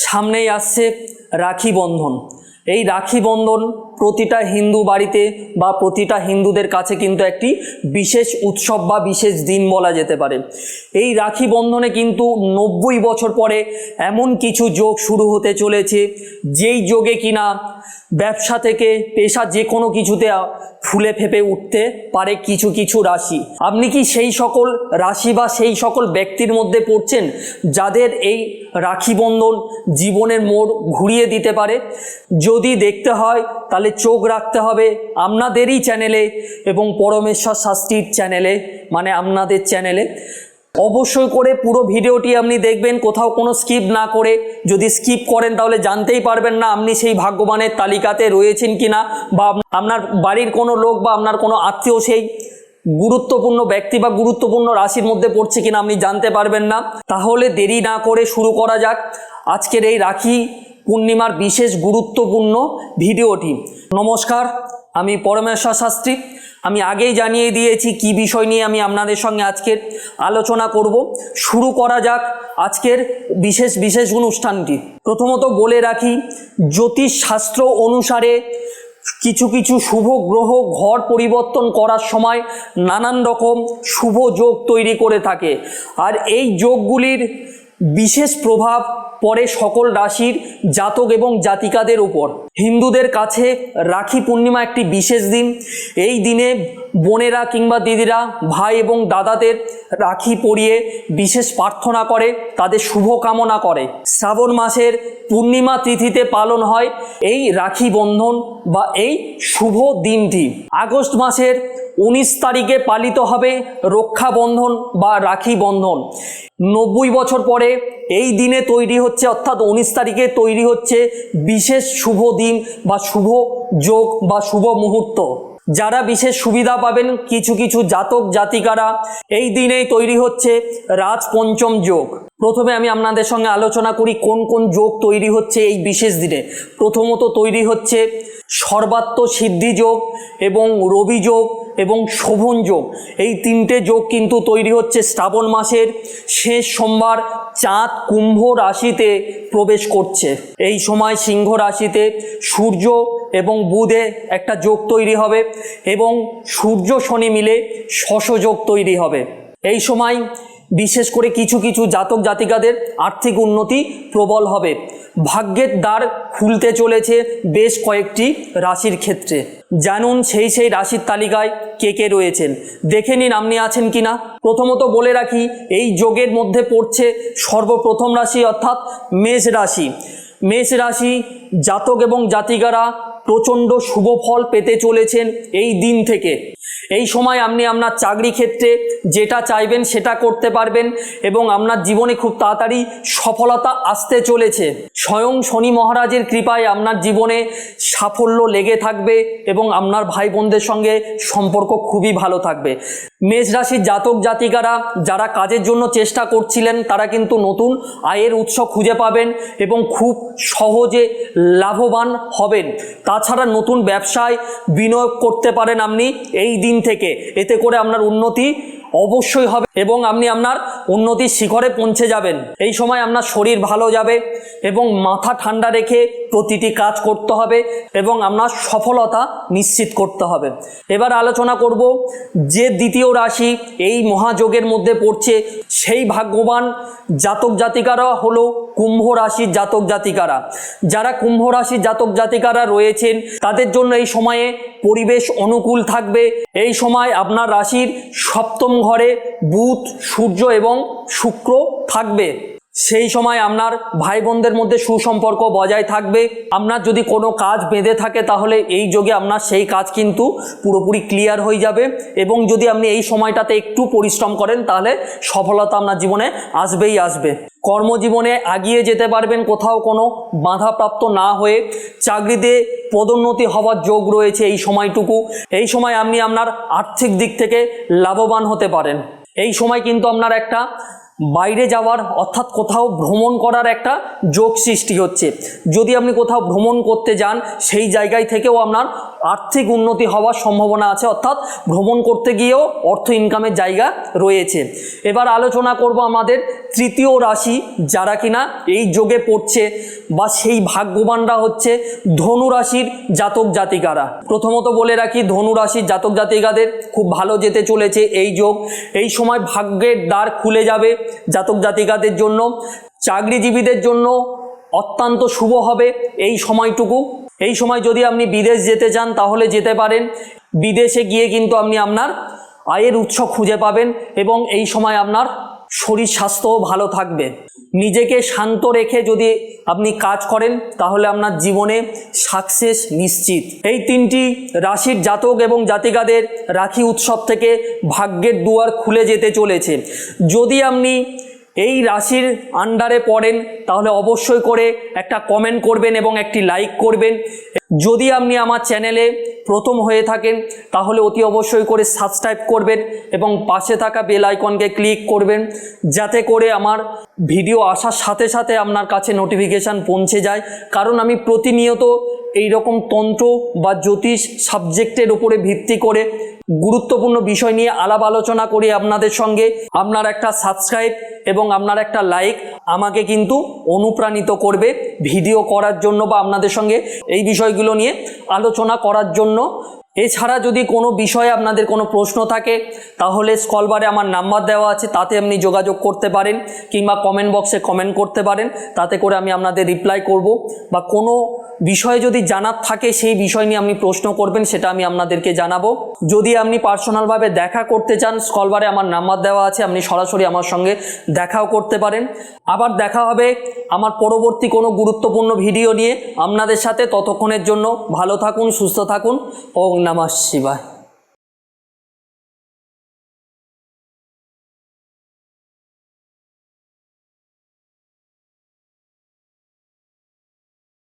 সামনেই আসছে রাখি বন্ধন। এই রাখি বন্ধন প্রতিটা হিন্দু বাড়িতে বা প্রতিটা হিন্দুদের কাছে কিন্তু একটি বিশেষ উৎসব বা বিশেষ দিন বলা যেতে পারে। এই রাখি বন্ধনে কিন্তু 90 বছর পরে এমন কিছু যোগ শুরু হতে চলেছে, যেই যোগে কিনা ব্যবসা থেকে পেশা যে কোনো কিছুতে ফুলে ফেপে উঠতে পারে কিছু কিছু রাশি। আপনি কি সেই সকল রাশি বা সেই সকল ব্যক্তির মধ্যে পড়ছেন যাদের এই রাখি বন্ধন জীবনের মোড় ঘুরিয়ে দিতে পারে? যদি দেখতে হয় তাহলে চোখ রাখতে হবে আপনাদেরই চ্যানেলে এবং পরমেশ্বর শাস্ত্রীর চ্যানেলে, মানে আপনাদের চ্যানেলে। অবশ্যই করে পুরো ভিডিওটি আপনি দেখবেন, কোথাও কোনো স্কিপ না করে। যদি স্কিপ করেন তাহলে জানতেই পারবেন না আপনি সেই ভাগ্যবানের তালিকাতে রয়েছেন কিনা, বা আপনার বাড়ির কোনো লোক বা আপনার কোনো আত্মীয় সেই গুরুত্বপূর্ণ ব্যক্তি বা গুরুত্বপূর্ণ রাশির মধ্যে পড়ছে কিনা আপনি জানতে পারবেন না। তাহলে দেরি না করে শুরু করা যাক আজকের এই রাখি পূর্ণিমার বিশেষ গুরুত্বপূর্ণ ভিডিওটি। নমস্কার, আমি পরমেশ্বর শাস্ত্রী। আমি আগেই জানিয়ে দিয়েছি কি বিষয় নিয়ে আমি আপনাদের সঙ্গে আজকের আলোচনা করব। শুরু করা যাক আজকের বিশেষ অনুষ্ঠানটি। প্রথমত বলে রাখি, জ্যোতিষ শাস্ত্র অনুসারে কিছু কিছু শুভ গ্রহ ঘর পরিবর্তন করার সময় নানান রকম শুভ যোগ তৈরি করে থাকে, আর এই যোগগুলির বিশেষ প্রভাব পড়ে সকল রাশির জাতক এবং জাতিকাদের উপর। হিন্দুদের কাছে রাখি পূর্ণিমা একটি বিশেষ দিন। এই দিনে বোনেরা কিংবা দিদিরা ভাই এবং দাদাদের রাখি পরিয়ে বিশেষ প্রার্থনা করে, তাদের শুভ কামনা করে। শ্রাবণ মাসের পূর্ণিমা তিথিতে পালন হয় এই রাখি বন্ধন বা এই শুভ দিনটি। আগস্ট মাসের 19 তারিখে পালিত হবে রক্ষাবন্ধন বা রাখি বন্ধন। 90 বছর পরে এই দিনে তৈরি হচ্ছে, অর্থাৎ 19 তারিখে তৈরি হচ্ছে বিশেষ শুভ দিন বা শুভ যোগ বা শুভ মুহূর্ত। যারা বিশেষ সুবিধা পাবেন কিছু কিছু জাতক জাতিকারা, এই দিনেই তৈরি হচ্ছে রাজপঞ্চম যোগ। প্রথমে আমি আপনাদের সঙ্গে আলোচনা করি কোন কোন যোগ তৈরি হচ্ছে এই বিশেষ দিনে। প্রথমত তৈরি হচ্ছে সর্বাত্ম সিদ্ধি যোগ এবং রবি যোগ এবং শোভন যোগ। এই তিনটে যোগ কিন্তু তৈরি হচ্ছে শ্রাবণ মাসের শেষ সোমবার চাঁদ কুম্ভ রাশিতে প্রবেশ করছে। এই সময় সিংহ রাশিতে সূর্য এবং বুধে একটা যোগ তৈরি হবে এবং সূর্য শনি মিলে শশ যোগ তৈরি হবে। এই সময় বিশেষ করে কিছু কিছু জাতক জাতিকাদের আর্থিক উন্নতি প্রবল হবে। ভাগ্যের দ্বার খুলতে চলেছে বেশ কয়েকটি রাশির ক্ষেত্রে। জানুন সেই রাশির তালিকায় কে কে রয়েছেন, দেখে নিন আপনি আছেন কিনা। প্রথমত বলে রাখি, এই যোগের মধ্যে পড়ছে সর্বপ্রথম রাশি অর্থাৎ মেষ রাশি। মেষ রাশি জাতক এবং জাতিকারা প্রচণ্ড শুভ ফল পেতে চলেছেন এই দিন থেকে। এই সময় আপনি আপনার চাকরি ক্ষেত্রে যেটা চাইবেন সেটা করতে পারবেন এবং আপনার জীবনে খুব তাড়াতাড়ি সফলতা আসতে চলেছে। স্বয়ং শনি মহারাজের কৃপায় আপনার জীবনে সাফল্য লেগে থাকবে এবং আপনার ভাই বোনদের সঙ্গে সম্পর্ক খুবই ভালো থাকবে। মেষ রাশির জাতক জাতিকারা যারা কাজের জন্য চেষ্টা করছিলেন তারা কিন্তু নতুন আয়ের উৎস খুঁজে পাবেন এবং খুব সহজে লাভবান হবেন। তাছাড়া নতুন ব্যবসায় বিনিয়োগ করতে পারেন আপনি এই দিন থেকে। এতে করে আপনার উন্নতি অবশ্যই হবে এবং আপনি আপনার উন্নতির শিখরে পৌঁছে যাবেন। এই সময় আপনার শরীর ভালো যাবে এবং মাথা ঠান্ডা রেখে প্রতিটি কাজ করতে হবে এবং আপনার সফলতা নিশ্চিত করতে হবে। এবার আলোচনা করব যে দ্বিতীয় রাশি এই মহাযোগের মধ্যে পড়ছে, সেই ভাগ্যবান জাতক জাতিকারা হলো কুম্ভ রাশির জাতক জাতিকারা। যারা কুম্ভ রাশির জাতক জাতিকারা রয়েছেন তাদের জন্য এই সময়ে পরিবেশ অনুকূল থাকবে। এই সময় আপনার রাশির সপ্তম ঘরে বুধ, সূর্য এবং শুক্র থাকবে। সেই সময় আপনার ভাই বোনদের মধ্যে সুসম্পর্ক বজায় থাকবে। আপনার যদি কোনো কাজ বেঁধে থাকে তাহলে এই যোগে আপনার সেই কাজ কিন্তু পুরোপুরি ক্লিয়ার হয়ে যাবে এবং যদি আপনি এই সময়টাতে একটু পরিশ্রম করেন তাহলে সফলতা আপনার জীবনে আসবেই আসবে। কর্মজীবনে এগিয়ে যেতে পারবেন কোথাও কোনো বাধাপ্রাপ্ত না হয়ে। চাকরিতে পদোন্নতি হওয়ার যোগ রয়েছে এই সময়টুকু। এই সময় আপনি আপনার আর্থিক দিক থেকে লাভবান হতে পারেন। এই সময় কিন্তু আপনার একটা বাইরে যাওয়ার অর্থাৎ কোথাও ভ্রমণ করার একটা যোগ সৃষ্টি হচ্ছে। যদি আপনি কোথাও ভ্রমণ করতে যান সেই জায়গায় থেকেও আপনার আর্থিক উন্নতি হওয়ার সম্ভাবনা আছে, অর্থাৎ ভ্রমণ করতে গিয়েও অর্থ ইনকামের জায়গা রয়েছে। এবার আলোচনা করব আমাদের তৃতীয় রাশি যারা কিনা এই যোগে পড়ছে বা সেই ভাগ্যবানরা হচ্ছে ধনু রাশির জাতক জাতিকারা। প্রথমত বলে রাখি, ধনু রাশির জাতক জাতিকাদের খুব ভালো যেতে চলেছে এই যোগ। এই সময় ভাগ্যের দ্বার খুলে যাবে জাতক জাতিকাদের জন্য। চাকরিজীবীদের জন্য অত্যন্ত শুভ হবে এই সময়টুকু। এই সময় যদি আপনি বিদেশ যেতে চান তাহলে যেতে পারেন। বিদেশে গিয়ে কিন্তু আপনি আপনার আয়ের উৎস খুঁজে পাবেন এবং এই সময় আপনার শরীর স্বাস্থ্যও ভালো থাকবে। নিজেকে শান্ত রেখে যদি আপনি কাজ করেন তাহলে আপনার জীবনে সাকসেস নিশ্চিত। এই তিনটি রাশির জাতক এবং জাতিকাদের রাখি উৎসব থেকে ভাগ্যের দুয়ার খুলে যেতে চলেছে। যদি আপনি এই রাশির আন্ডারে পড়েন তাহলে অবশ্যই করে একটা কমেন্ট করবেন এবং একটি লাইক করবেন। যদি আপনি আমার চ্যানেলে প্রথম হয়ে থাকেন তাহলে অতি অবশ্যই করে সাবস্ক্রাইব করবেন এবং পাশে থাকা বেল আইকনকে ক্লিক করবেন, যাতে করে আমার ভিডিও আসার সাথে সাথে আপনার কাছে নোটিফিকেশান পৌঁছে যায়। কারণ আমি প্রতিনিয়ত এই রকম তন্ত্র বা জ্যোতিষ সাবজেক্টের উপরে ভিত্তি করে গুরুত্বপূর্ণ বিষয় নিয়ে আলাপ আলোচনা করি আপনাদের সঙ্গে। আপনার একটা সাবস্ক্রাইব এবং আপনার একটা লাইক আমাকে কিন্তু অনুপ্রাণিত করবে ভিডিও করার জন্য বা আপনাদের সঙ্গে এই বিষয়গুলো নিয়ে আলোচনা করার জন্য। এছাড়া যদি কোনো বিষয়ে আপনাদের কোনো প্রশ্ন থাকে তাহলে স্ক্রলবারে আমার নাম্বার দেওয়া আছে, তাতে আপনি যোগাযোগ করতে পারেন কিংবা কমেন্ট বক্সে কমেন্ট করতে পারেন, তাতে করে আমি আপনাদের রিপ্লাই করব। বা কোনো বিষয় যদি জানার থাকে সেই বিষয় নিয়ে আপনি প্রশ্ন করবেন, সেটা আমি আপনাদেরকে জানাবো। যদি আপনি পার্সোনালভাবে দেখা করতে চান স্ক্রলবারে আমার নাম্বার দেওয়া আছে, আপনি সরাসরি আমার সঙ্গে দেখাও করতে পারেন। আবার দেখা হবে আমার পরবর্তী কোনো গুরুত্বপূর্ণ ভিডিও নিয়ে আপনাদের সাথে। ততক্ষণের জন্য ভালো থাকুন, সুস্থ থাকুন। ওম নমঃ শিবায়।